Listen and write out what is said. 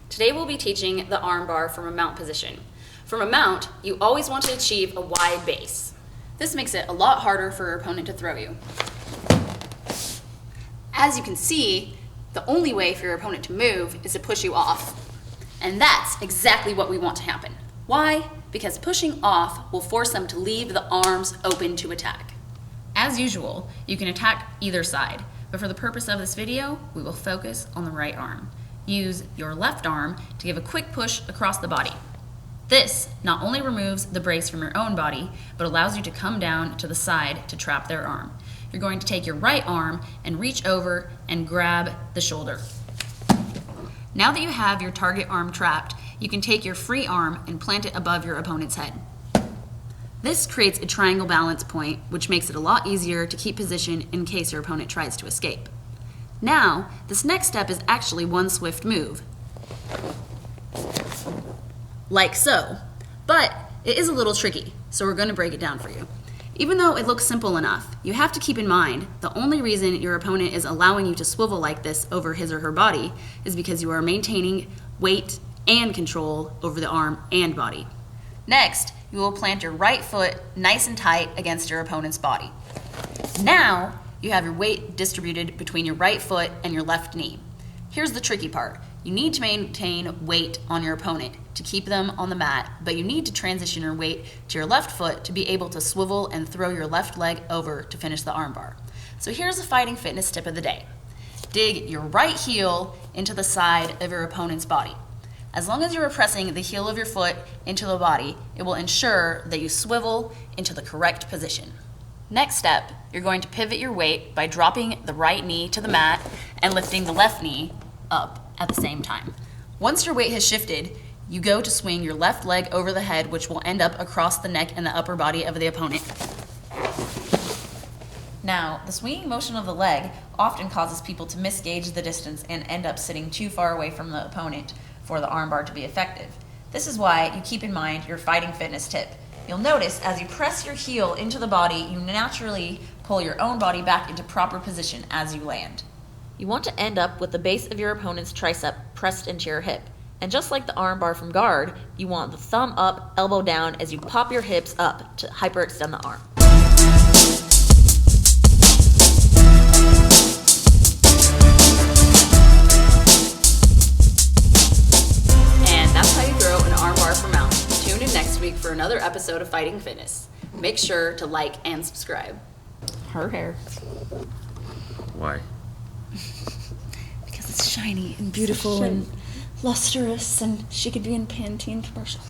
Today we'll be teaching the armbar from a mount position. From a mount, you always want to achieve a wide base. This makes it a lot harder for your opponent to throw you. As you can see, the only way for your opponent to move is to push you off. And that's exactly what we want to happen. Why? Because pushing off will force them to leave the arms open to attack. As usual, you can attack either side, but for the purpose of this video, we will focus on the right arm. Use your left arm to give a quick push across the body. This not only removes the brace from your own body, but allows you to come down to the side to trap their arm. You're going to take your right arm and reach over and grab the shoulder. Now that you have your target arm trapped, you can take your free arm and plant it above your opponent's head. This creates a triangle balance point, which makes it a lot easier to keep position in case your opponent tries to escape. Now, this next step is actually one swift move, like so. But it is a little tricky, so we're going to break it down for you. Even though it looks simple enough, you have to keep in mind the only reason your opponent is allowing you to swivel like this over his or her body is because you are maintaining weight and control over the arm and body. Next, you will plant your right foot nice and tight against your opponent's body. Now, you have your weight distributed between your right foot and your left knee. Here's the tricky part. You need to maintain weight on your opponent to keep them on the mat, but you need to transition your weight to your left foot to be able to swivel and throw your left leg over to finish the armbar. So here's a fighting fitness tip of the day. Dig your right heel into the side of your opponent's body. As long as you are pressing the heel of your foot into the body, it will ensure that you swivel into the correct position. Next step, you're going to pivot your weight by dropping the right knee to the mat and lifting the left knee up at the same time. Once your weight has shifted, you go to swing your left leg over the head, which will end up across the neck and the upper body of the opponent. Now, the swinging motion of the leg often causes people to misgauge the distance and end up sitting too far away from the opponent for the armbar to be effective. This is why you keep in mind your fighting fitness tip. You'll notice as you press your heel into the body, you naturally pull your own body back into proper position as you land. You want to end up with the base of your opponent's tricep pressed into your hip. And just like the armbar from guard, you want the thumb up, elbow down as you pop your hips up to hyperextend the arm. And that's how you throw an armbar from mount. Tune in next week for another episode of Fighting Fitness. Make sure to like and subscribe. Her hair. Why? Because it's shiny and beautiful and lustrous, and she could be in Pantene commercial.